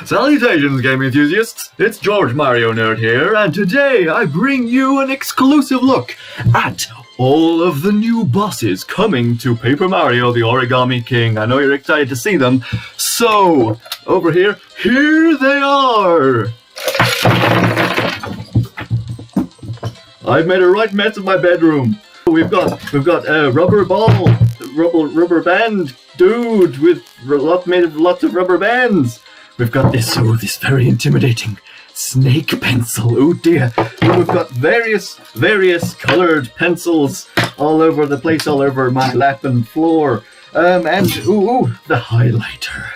Salutations, game enthusiasts! It's George Mario Nerd here, and today I bring you an exclusive look at all of the new bosses coming to Paper Mario the Origami King. I know you're excited to see them, so over here they are! I've made a right mess of my bedroom. We've got a rubber ball, rubber band dude with made of lots of rubber bands. We've got this very intimidating snake pencil. Oh dear. We've got various coloured pencils all over the place, all over my lap and floor. And the highlighter.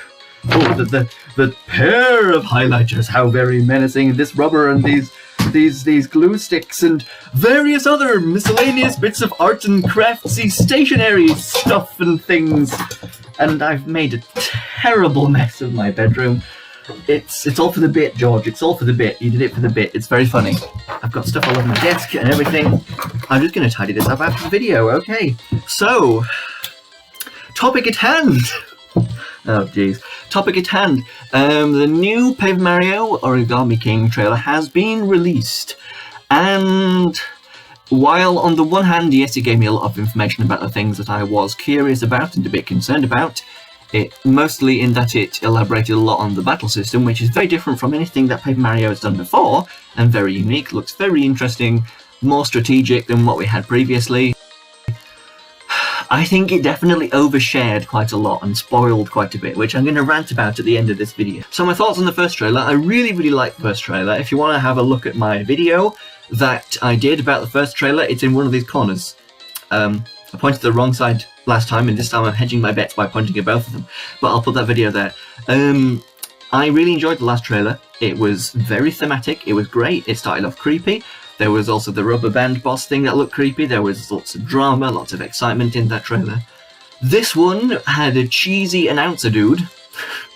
Oh, the pair of highlighters. How very menacing! This rubber and these glue sticks and various other miscellaneous bits of art and craftsy stationery stuff and things. And I've made a terrible mess of my bedroom. It's all for the bit, George. It's all for the bit. You did it for the bit. It's very funny. I've got stuff all over my desk and everything. I'm just going to tidy this up after the video, okay? So, topic at hand. Oh, jeez. Topic at hand. The new Paper Mario Origami King trailer has been released. And while on the one hand, yes, it gave me a lot of information about the things that I was curious about and a bit concerned about, it mostly in that it elaborated a lot on the battle system, which is very different from anything that Paper Mario has done before, and very unique, looks very interesting, more strategic than what we had previously. I think it definitely overshared quite a lot and spoiled quite a bit, which I'm going to rant about at the end of this video. So my thoughts on the first trailer. I really liked the first trailer. If you want to have a look at my video that I did about the first trailer, it's in one of these corners. I pointed to the wrong side last time, and this time I'm hedging my bets by pointing at both of them. But I'll put that video there. I really enjoyed the last trailer. It was very thematic. It was great. It started off creepy. There was also the rubber band boss thing that looked creepy. There was lots of drama, lots of excitement in that trailer. This one had a cheesy announcer dude,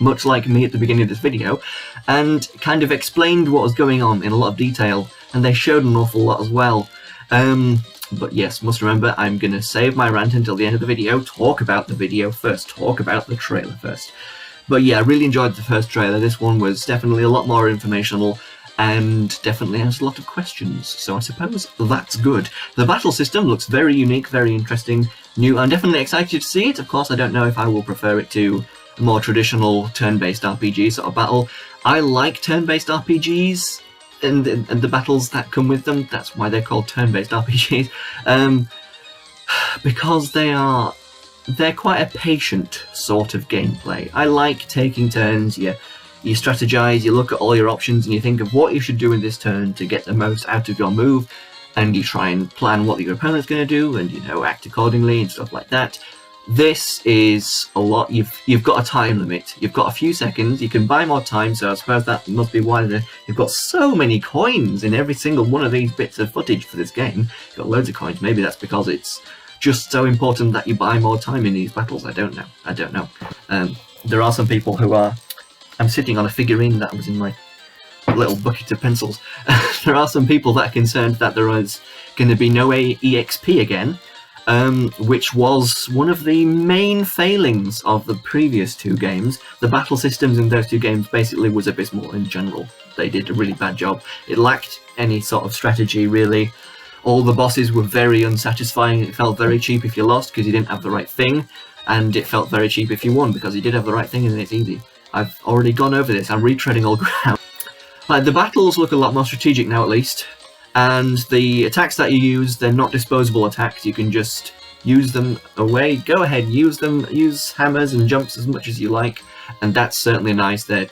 much like me at the beginning of this video, and kind of explained what was going on in a lot of detail, and they showed an awful lot as well. But yes, must remember, I'm going to save my rant until the end of the video, talk about the video first, talk about the trailer first. But yeah, I really enjoyed the first trailer. This one was definitely a lot more informational, and definitely has a lot of questions, so I suppose that's good. The battle system looks very unique, very interesting, new. I'm definitely excited to see it. Of course, I don't know if I will prefer it to a more traditional turn-based RPG sort of battle. I like turn-based RPGs and the battles that come with them. That's why they're called turn-based RPGs, because they're quite a patient sort of gameplay. I like taking turns. You strategize, you look at all your options, and you think of what you should do in this turn to get the most out of your move, and you try and plan what your opponent's going to do, and act accordingly and stuff like that. This is a lot. You've got a time limit. You've got a few seconds. You can buy more time, so I suppose that must be why you've got so many coins in every single one of these bits of footage for this game. You've got loads of coins. Maybe that's because it's just so important that you buy more time in these battles. I don't know. There are some people who are... I'm sitting on a figurine that was in my little bucket of pencils. There are some people that are concerned that there is going to be no EXP again, which was one of the main failings of the previous two games. The battle systems in those two games basically was abysmal in general. They did a really bad job. It lacked any sort of strategy, really. All the bosses were very unsatisfying. It felt very cheap if you lost because you didn't have the right thing, and it felt very cheap if you won because you did have the right thing and it's easy. I've already gone over this, I'm retreading all ground. The battles look a lot more strategic now, at least, and the attacks that you use, they're not disposable attacks. You can just use them away. Go ahead, use them, use hammers and jumps as much as you like, and that's certainly nice. They're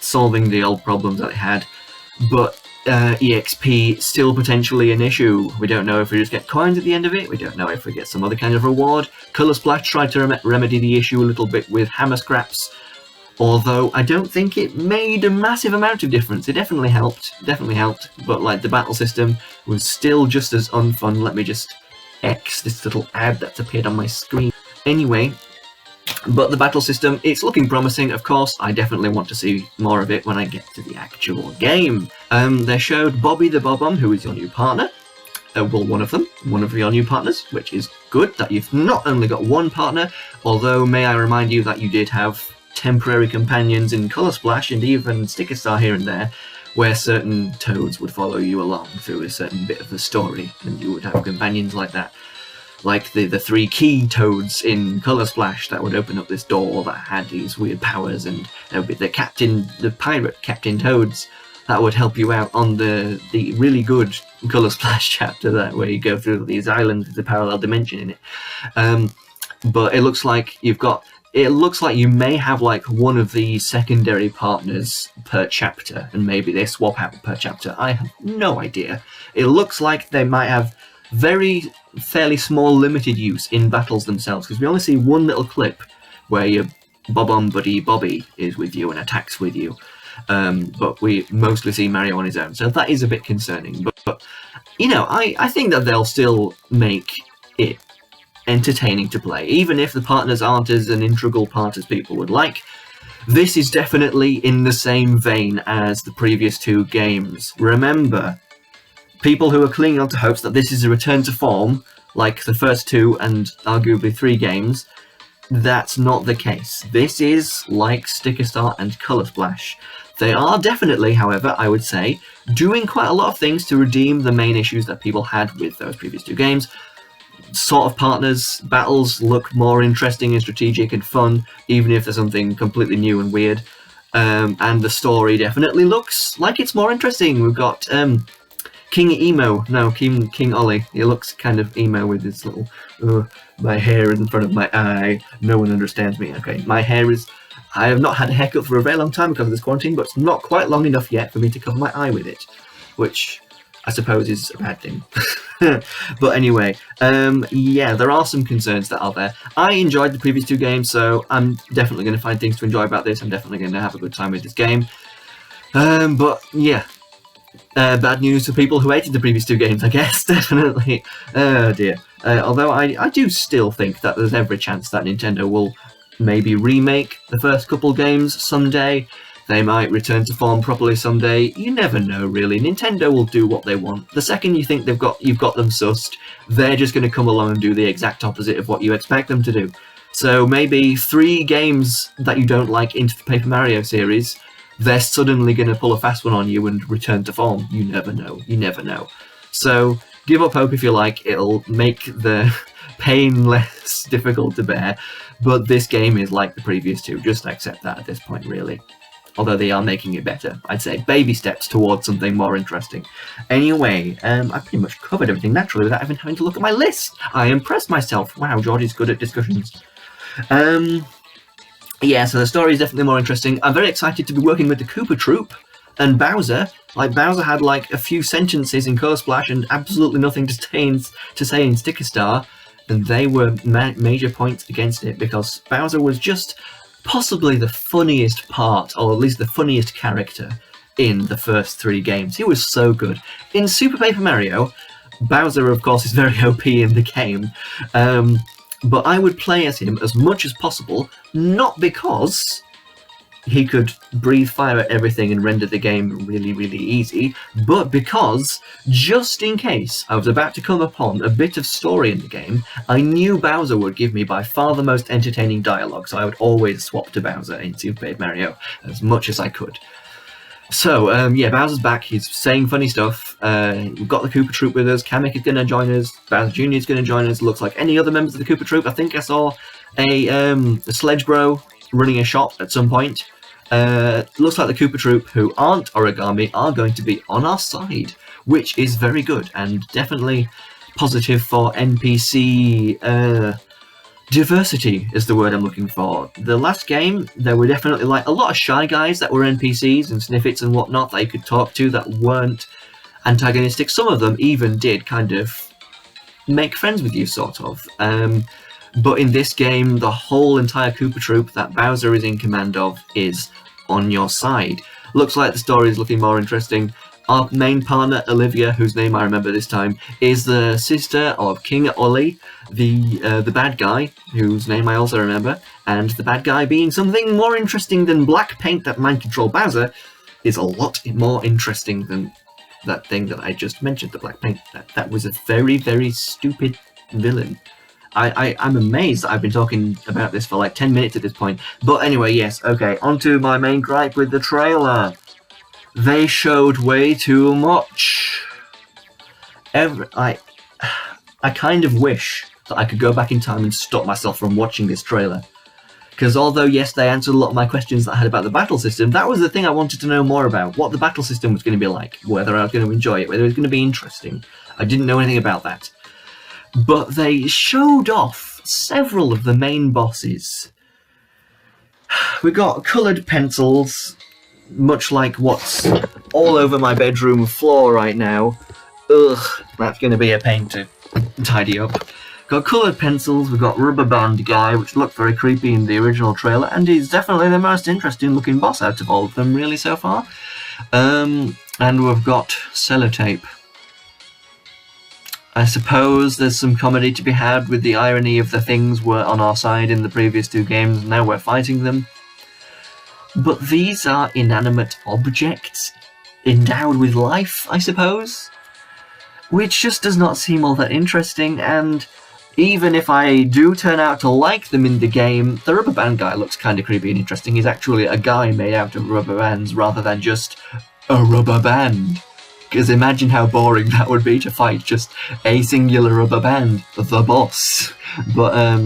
solving the old problems that they had, but EXP still potentially an issue. We don't know if we just get coins at the end of it. We don't know if we get some other kind of reward. Colour Splash tried to remedy the issue a little bit with hammer scraps, although I don't think it made a massive amount of difference. It definitely helped, but the battle system was still just as unfun. Let me just X this little ad that's appeared on my screen. Anyway, but the battle system, it's looking promising. Of course, I definitely want to see more of it when I get to the actual game. They showed Bobby the Bob-omb, who is your new partner. One of your new partners, which is good that you've not only got one partner, although may I remind you that you did have temporary companions in Colour Splash and even Sticker Star here and there, where certain toads would follow you along through a certain bit of the story, and you would have companions like that. Like the 3 key toads in Colour Splash that would open up this door that had these weird powers, and there would be the pirate Captain Toads that would help you out on the really good Colour Splash chapter where you go through these islands with the parallel dimension in it. But it looks like you may have like one of the secondary partners per chapter, and maybe they swap out per chapter. I have no idea. It looks like they might have fairly small limited use in battles themselves, because we only see one little clip where your Bob-on Buddy Bobby is with you and attacks with you, but we mostly see Mario on his own, so that is a bit concerning. But you know, I think that they'll still make it entertaining to play, even if the partners aren't as an integral part as people would like. This is definitely in the same vein as the previous 2 games. Remember, people who are clinging on to hopes that this is a return to form, like the first 2 and arguably 3 games, that's not the case. This is like Sticker Star and Colour Splash. They are definitely, however, I would say, doing quite a lot of things to redeem the main issues that people had with those previous 2 games. Sort of partners, battles look more interesting and strategic and fun, even if there's something completely new and weird. And the story definitely looks like it's more interesting. We've got King Ollie. He looks kind of emo with his little my hair in front of my eye. No one understands me. Okay, my hair is... I have not had a haircut for a very long time because of this quarantine, but it's not quite long enough yet for me to cover my eye with it, which I suppose is a bad thing. But anyway, yeah, there are some concerns that are there. I enjoyed the previous 2 games, so I'm definitely going to find things to enjoy about this. I'm definitely going to have a good time with this game. But yeah, bad news for people who hated the previous 2 games, I guess, definitely. Oh dear. Although I do still think that there's every chance that Nintendo will maybe remake the first couple games someday. They might return to form properly someday. You never know, really. Nintendo will do what they want. The second you think you've got them sussed, they're just going to come along and do the exact opposite of what you expect them to do. So maybe 3 games that you don't like into the Paper Mario series, they're suddenly going to pull a fast one on you and return to form. You never know. You never know. So give up hope if you like. It'll make the pain less difficult to bear. But this game is like the previous 2. Just accept that at this point, really. Although they are making it better. I'd say baby steps towards something more interesting. Anyway, I pretty much covered everything naturally without even having to look at my list. I impressed myself. Wow, George is good at discussions. Yeah, so the story is definitely more interesting. I'm very excited to be working with the Koopa Troop and Bowser. Like, Bowser had like a few sentences in Colour Splash and absolutely nothing to say in Sticker Star, and they were major points against it because Bowser was just possibly the funniest part, or at least the funniest character in the first 3 games. He was so good. In Super Paper Mario, Bowser, of course, is very OP in the game, but I would play as him as much as possible, not because he could breathe fire at everything and render the game really, really easy, but because, just in case I was about to come upon a bit of story in the game, I knew Bowser would give me by far the most entertaining dialogue, so I would always swap to Bowser in Super Paper Mario as much as I could. So, yeah, Bowser's back, he's saying funny stuff, we've got the Koopa Troop with us, Kamek is going to join us, Bowser Jr. is going to join us, looks like any other members of the Koopa Troop. I think I saw a Sledge Bro running a shop at some point. Looks like the Koopa Troop, who aren't Origami, are going to be on our side, which is very good, and definitely positive for NPC diversity is the word I'm looking for. The last game, there were definitely like a lot of shy guys that were NPCs and snippets and whatnot that you could talk to that weren't antagonistic. Some of them even did kind of make friends with you, sort of. But in this game, the whole entire Koopa Troop that Bowser is in command of is on your side. Looks like the story is looking more interesting. Our main partner, Olivia, whose name I remember this time, is the sister of King Ollie, the bad guy, whose name I also remember, and the bad guy being something more interesting than black paint that mind control Bowser is a lot more interesting than that thing that I just mentioned, the black paint. That was a very, very stupid villain. I'm amazed that I've been talking about this for like 10 minutes at this point. But anyway, yes, okay, on to my main gripe with the trailer. They showed way too much. I kind of wish that I could go back in time and stop myself from watching this trailer. Because although, yes, they answered a lot of my questions that I had about the battle system, that was the thing I wanted to know more about. What the battle system was going to be like, whether I was going to enjoy it, whether it was going to be interesting. I didn't know anything about that. But they showed off several of the main bosses. We got coloured pencils, much like what's all over my bedroom floor right now. Ugh, that's going to be a pain to tidy up. Got coloured pencils, we've got Rubber Band Guy, which looked very creepy in the original trailer, and he's definitely the most interesting looking boss out of all of them, really, so far. And we've got Sellotape. I suppose there's some comedy to be had with the irony of the things were on our side in the previous two games, and now we're fighting them. But these are inanimate objects, endowed with life, I suppose? Which just does not seem all that interesting, and even if I do turn out to like them in the game, the Rubber Band Guy looks kind of creepy and interesting. He's actually a guy made out of rubber bands rather than just a rubber band. Because imagine how boring that would be to fight just a singular rubber band, the boss. But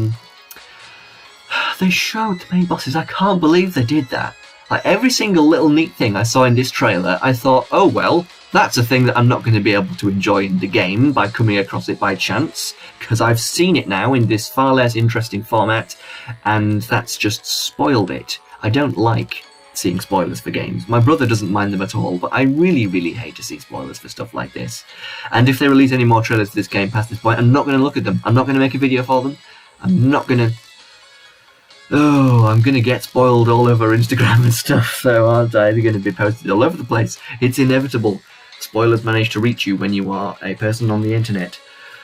they showed the main bosses. I can't believe they did that. Like every single little neat thing I saw in this trailer, I thought, oh well, that's a thing that I'm not going to be able to enjoy in the game by coming across it by chance, because I've seen it now in this far less interesting format, and that's just spoiled it. I don't like seeing spoilers for games. My brother doesn't mind them at all, but I really, really hate to see spoilers for stuff like this. And if they release any more trailers for this game past this point, I'm not going to look at them. I'm not going to make a video for them. I'm not going to... Oh, I'm going to get spoiled all over Instagram and stuff, so aren't I? They're going to be posted all over the place. It's inevitable. Spoilers manage to reach you when you are a person on the internet.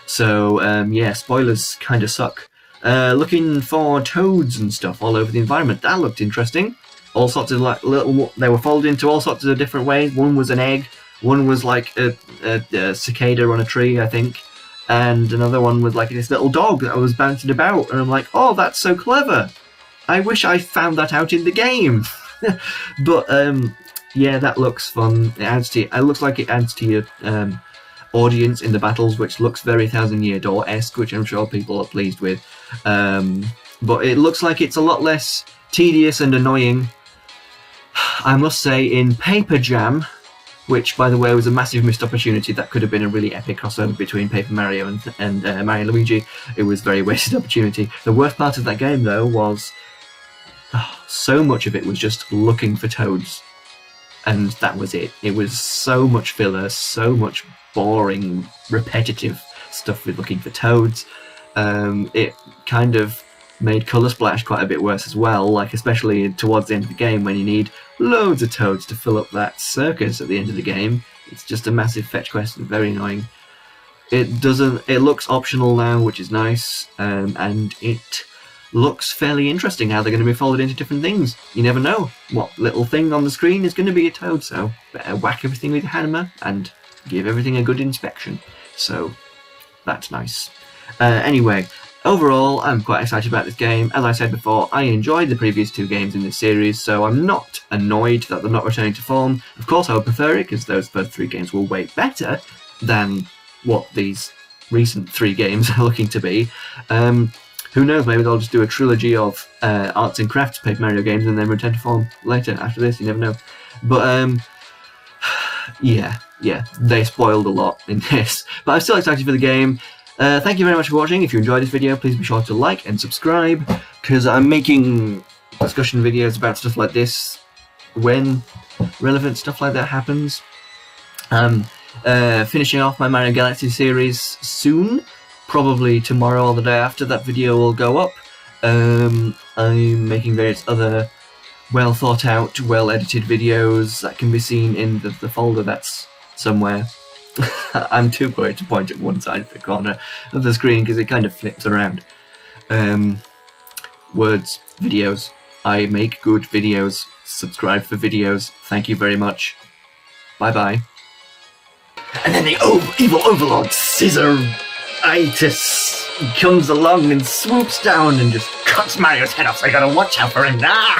So, yeah, spoilers kind of suck. Looking for toads and stuff all over the environment. That looked interesting. All sorts of like little... They were folded into all sorts of different ways. One was an egg. One was like a cicada on a tree, I think. And another one was like this little dog that was bouncing about. And I'm like, oh, that's so clever. I wish I found that out in the game. But, yeah, that looks fun. It looks like it adds to your audience in the battles, which looks very Thousand Year Door-esque, which I'm sure people are pleased with. But it looks like it's a lot less tedious and annoying. I must say, in Paper Jam, which, by the way, was a massive missed opportunity that could have been a really epic crossover between Paper Mario and Mario Luigi. It was a very wasted opportunity. The worst part of that game, though, was so much of it was just looking for toads. And that was it. It was so much filler, so much boring, repetitive stuff with looking for toads. It kind of made Colour Splash quite a bit worse as well, like especially towards the end of the game when you need loads of toads to fill up that circus at the end of the game. It's just a massive fetch quest and very annoying. It looks optional now, which is nice, and it looks fairly interesting how they're going to be folded into different things. You never know what little thing on the screen is going to be a toad, so better whack everything with a hammer and give everything a good inspection. So that's nice. Anyway, overall, I'm quite excited about this game. As I said before, I enjoyed the previous two games in this series, so I'm not annoyed that they're not returning to form. Of course, I would prefer it, because those first three games were way better than what these recent three games are looking to be. Who knows, maybe they'll just do a trilogy of arts and crafts Paper Mario games and then return to form later after this, you never know. But, yeah, they spoiled a lot in this. But I'm still excited for the game. Thank you very much for watching. If you enjoyed this video, please be sure to like and subscribe, because I'm making discussion videos about stuff like this when relevant stuff like that happens. Finishing off my Mario Galaxy series soon. Probably tomorrow or the day after that video will go up. I'm making various other well thought out, well edited videos that can be seen in the folder that's somewhere. I'm too worried to point at one side of the corner of the screen because it kind of flips around. Words, videos. I make good videos. Subscribe for videos. Thank you very much. Bye bye. And then the evil overlord, Scissor-itis. comes along and swoops down and just cuts Mario's head off, so I gotta watch out for him. Ah!